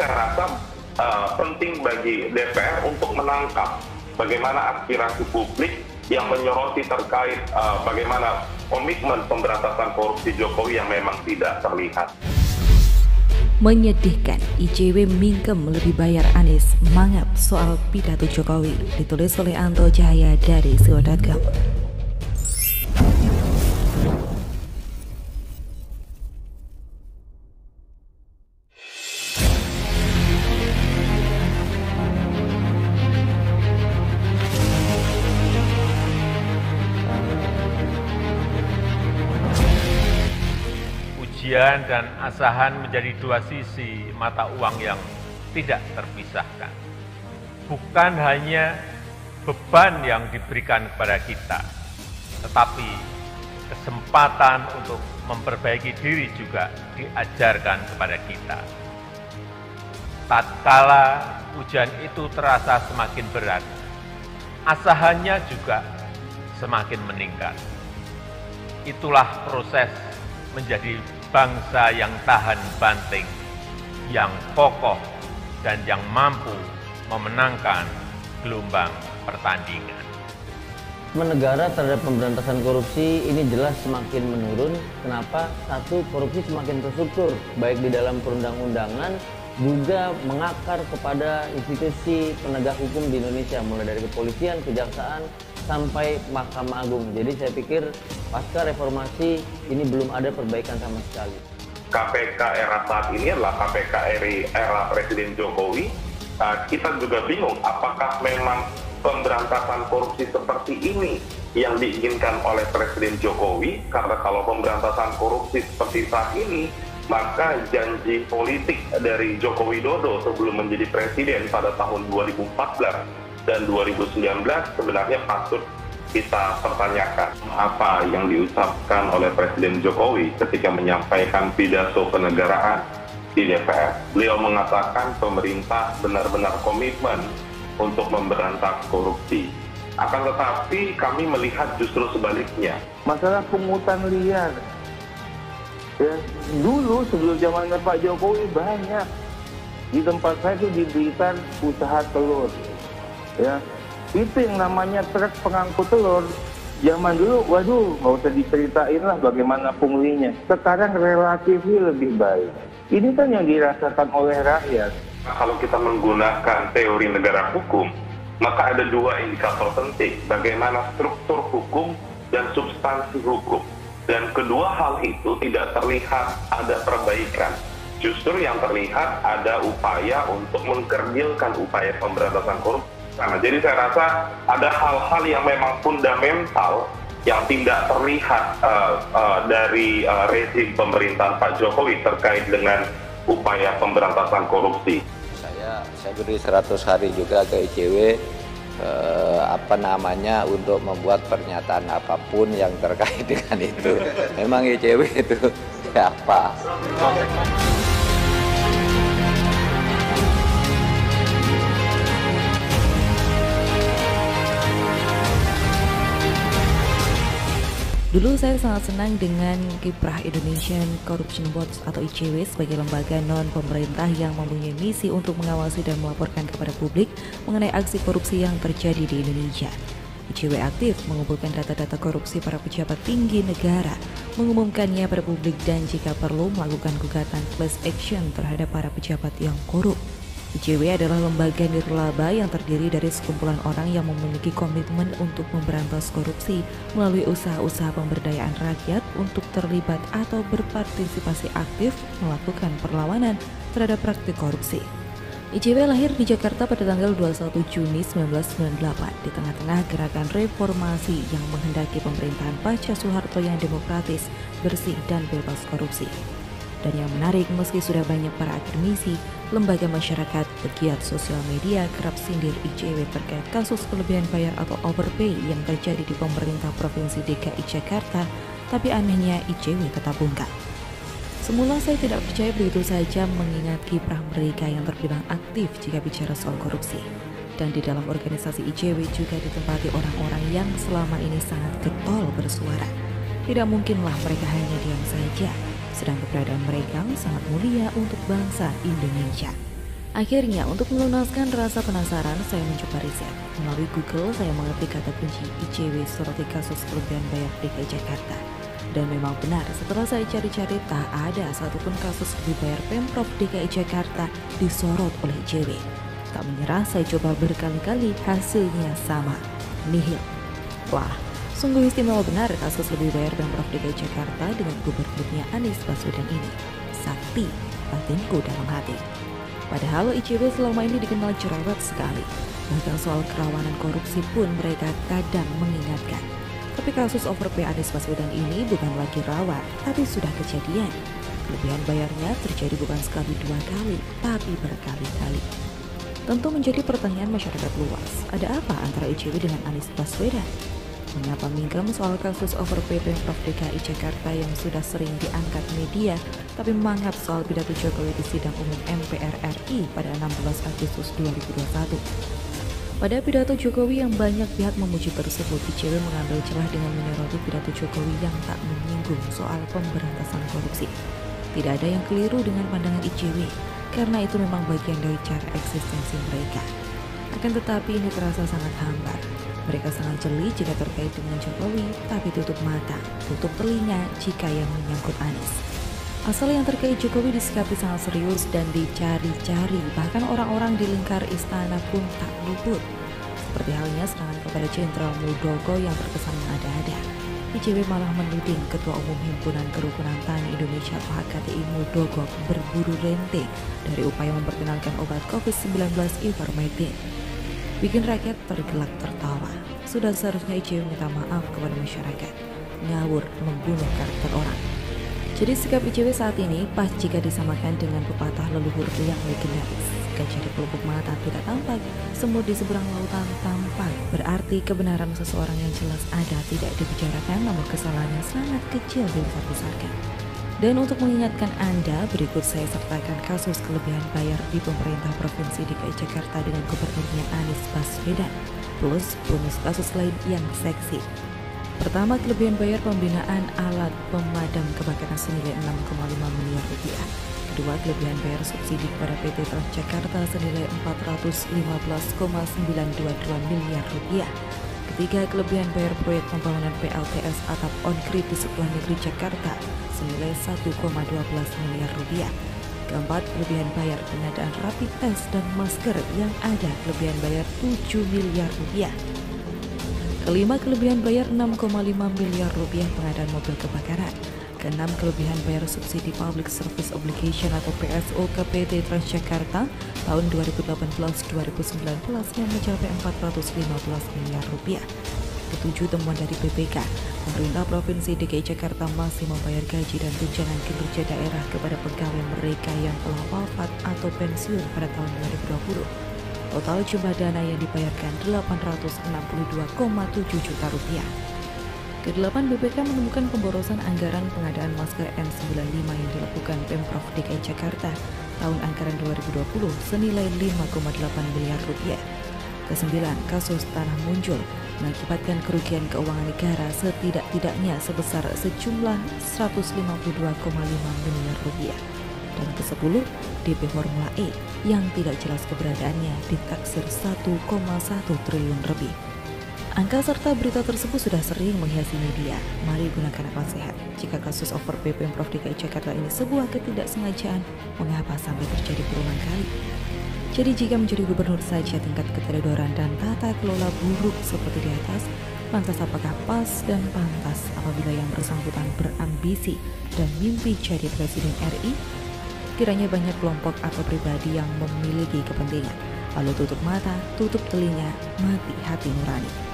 saya rasa penting bagi DPR untuk menangkap bagaimana aspirasi publik yang menyoroti terkait bagaimana komitmen pemberantasan korupsi Jokowi yang memang tidak terlihat. Menyedihkan, ICW mingkem lebih bayar Anies, mangap soal pidato Jokowi, ditulis oleh Anto Cahaya dari Siwo.com. Ujian dan asahan menjadi dua sisi mata uang yang tidak terpisahkan. Bukan hanya beban yang diberikan kepada kita, tetapi kesempatan untuk memperbaiki diri juga diajarkan kepada kita. Tatkala ujian itu terasa semakin berat, asahannya juga semakin meningkat. Itulah proses menjadi bangsa yang tahan banting, yang kokoh, dan yang mampu memenangkan gelombang pertandingan. Negara terhadap pemberantasan korupsi ini jelas semakin menurun. Kenapa? Satu, korupsi semakin terstruktur, baik di dalam perundang-undangan, juga mengakar kepada institusi penegak hukum di Indonesia, mulai dari kepolisian, kejaksaan, sampai Mahkamah Agung. Jadi saya pikir pasca reformasi ini belum ada perbaikan sama sekali. KPK era saat ini adalah KPK era Presiden Jokowi. Kita juga bingung apakah memang pemberantasan korupsi seperti ini yang diinginkan oleh Presiden Jokowi, karena kalau pemberantasan korupsi seperti saat ini, maka janji politik dari Joko Widodo sebelum menjadi presiden pada tahun 2014 dan 2019 sebenarnya patut kita pertanyakan apa yang diucapkan oleh Presiden Jokowi ketika menyampaikan pidato kenegaraan di DPR. Beliau mengatakan pemerintah benar-benar komitmen untuk memberantas korupsi. Akan tetapi kami melihat justru sebaliknya. Masalah pungutan liar. Ya, dulu sebelum zaman Pak Jokowi banyak. Di tempat saya itu di Blitar usaha telur. Ya, itu yang namanya truk pengangkut telur. Zaman dulu, waduh, nggak usah diceritain lah bagaimana punglinya. Sekarang relatif lebih baik. Ini kan yang dirasakan oleh rakyat. Kalau kita menggunakan teori negara hukum, maka ada dua indikator penting, bagaimana struktur hukum dan substansi hukum. Dan kedua hal itu tidak terlihat ada perbaikan. Justru yang terlihat ada upaya untuk mengkerdilkan upaya pemberantasan korupsi. Nah, jadi saya rasa ada hal-hal yang memang fundamental yang tidak terlihat dari rezim pemerintahan Pak Jokowi terkait dengan upaya pemberantasan korupsi. Saya beri 100 hari juga ke ICW untuk membuat pernyataan apapun yang terkait dengan itu. Memang ICW itu siapa? Dulu saya sangat senang dengan kiprah Indonesian Corruption Watch atau ICW sebagai lembaga non-pemerintah yang mempunyai misi untuk mengawasi dan melaporkan kepada publik mengenai aksi korupsi yang terjadi di Indonesia. ICW aktif mengumpulkan data-data korupsi para pejabat tinggi negara, mengumumkannya pada publik dan jika perlu melakukan gugatan class action terhadap para pejabat yang korup. ICW adalah lembaga nirlaba yang terdiri dari sekumpulan orang yang memiliki komitmen untuk memberantas korupsi melalui usaha-usaha pemberdayaan rakyat untuk terlibat atau berpartisipasi aktif melakukan perlawanan terhadap praktik korupsi. ICW lahir di Jakarta pada tanggal 21 Juni 1998 di tengah-tengah gerakan reformasi yang menghendaki pemerintahan pasca Soeharto yang demokratis, bersih, dan bebas korupsi. Dan yang menarik, meski sudah banyak para akademisi, lembaga masyarakat, pegiat sosial media kerap sindir ICW terkait kasus kelebihan bayar atau overpay yang terjadi di pemerintah Provinsi DKI Jakarta, tapi anehnya ICW tetap bungkam. Semula saya tidak percaya begitu saja mengingat kiprah mereka yang terbilang aktif jika bicara soal korupsi. Dan di dalam organisasi ICW juga ditempati orang-orang yang selama ini sangat getol bersuara. Tidak mungkinlah mereka hanya diam saja, sedang keberadaan mereka sangat mulia untuk bangsa Indonesia. Akhirnya, untuk melunaskan rasa penasaran, saya mencoba riset. Melalui Google, saya mengetik kata kunci ICW soroti kasus kelebihan bayar DKI Jakarta. Dan memang benar, setelah saya cari-cari, tak ada satupun kasus lebih bayar Pemprov DKI Jakarta disorot oleh ICW. Tak menyerah, saya coba berkali-kali, hasilnya sama, nihil. Wah, sungguh istimewa benar kasus lebih bayar Pemprov DKI Jakarta dengan gubernurnya Anies Baswedan ini. Sakti batinku dalam hati. Padahal ICW selama ini dikenal cerewet sekali. Bahkan soal kerawanan korupsi pun mereka kadang mengingatkan. Tapi kasus overpay Anies Baswedan ini bukan lagi rawan, tapi sudah kejadian. Kelebihan bayarnya terjadi bukan sekali dua kali, tapi berkali-kali. Tentu menjadi pertanyaan masyarakat luas, ada apa antara ICW dengan Anies Baswedan? Mengapa mingkem soal kasus overpay Pemprov DKI Jakarta yang sudah sering diangkat media, tapi mangap soal pidato Jokowi di sidang umum MPR RI pada 16 Agustus 2021. Pada pidato Jokowi yang banyak pihak memuji tersebut, ICW mengambil celah dengan menyoroti pidato Jokowi yang tak menyinggung soal pemberantasan korupsi. Tidak ada yang keliru dengan pandangan ICW, karena itu memang bagian dari cara eksistensi mereka. Akan tetapi ini terasa sangat hambar. Mereka sangat jeli jika terkait dengan Jokowi, tapi tutup mata, tutup telinga jika yang menyangkut Anies. Asal yang terkait Jokowi disikapi sangat serius dan dicari-cari, bahkan orang-orang di lingkar istana pun tak luput. Seperti halnya serangan kepada Jenderal Muldoko yang terkesan mengada-ada. ICW malah menuding Ketua Umum Himpunan Kerukunan Tani Indonesia atau HKTI Muldoko berburu rente dari upaya memperkenalkan obat COVID-19 Ivermectin. Bikin rakyat tergelak tertawa. Sudah seharusnya ICW minta maaf kepada masyarakat. Ngawur membunuh karakter orang. Jadi sikap ICW saat ini pas jika disamakan dengan pepatah leluhur yang legendaris. Gajah di pelupuk mata tidak tampak, semut di seberang lautan tampak. Berarti kebenaran seseorang yang jelas ada tidak dibicarakan, namun kesalahannya sangat kecil dibesar-besarkan. Dan untuk mengingatkan Anda, berikut saya sertakan kasus kelebihan bayar di pemerintah Provinsi DKI Jakarta dengan gubernurnya Anies Baswedan, plus bonus kasus lain yang seksi. Pertama, kelebihan bayar pembinaan alat pemadam kebakaran senilai 6,5 miliar rupiah. Kedua, kelebihan bayar subsidi kepada PT Transjakarta senilai 415,922 miliar rupiah. Ketiga, kelebihan bayar proyek pembangunan PLTS atap on-grid di sekolah negeri Jakarta senilai 1,12 miliar rupiah. Keempat, kelebihan bayar pengadaan rapid test dan masker yang ada kelebihan bayar 7 miliar rupiah. Kelima, kelebihan bayar 6,5 miliar rupiah pengadaan mobil kebakaran. Keenam, kelebihan bayar subsidi Public Service Obligation atau PSO ke PT Transjakarta tahun 2018-2019 yang mencapai 415 miliar rupiah. Ketujuh, temuan dari BPK, pemerintah Provinsi DKI Jakarta masih membayar gaji dan tunjangan kinerja daerah kepada pegawai mereka yang telah wafat atau pensiun pada tahun 2020. Total jumlah dana yang dibayarkan 862,7 juta rupiah. Kedelapan, BPK menemukan pemborosan anggaran pengadaan masker N95 yang dilakukan Pemprov DKI Jakarta tahun anggaran 2020 senilai 5,8 miliar rupiah. Kesembilan, kasus tanah muncul mengakibatkan kerugian keuangan negara setidak-tidaknya sebesar sejumlah 152,5 miliar rupiah. Dan ke-10, DP Formula E yang tidak jelas keberadaannya ditaksir 1,1 triliun lebih. Angka serta berita tersebut sudah sering menghiasi media. Mari gunakan akal sehat. Jika kasus overpay Pemprov DKI Jakarta ini sebuah ketidaksengajaan, mengapa sampai terjadi berulang kali? Jadi jika menjadi gubernur saja tingkat keteledoran dan tata kelola buruk seperti di atas, lantas apakah pas dan pantas apabila yang bersangkutan berambisi dan mimpi jadi Presiden RI? Kiranya banyak kelompok atau pribadi yang memiliki kepentingan, lalu tutup mata, tutup telinga, mati hati nurani.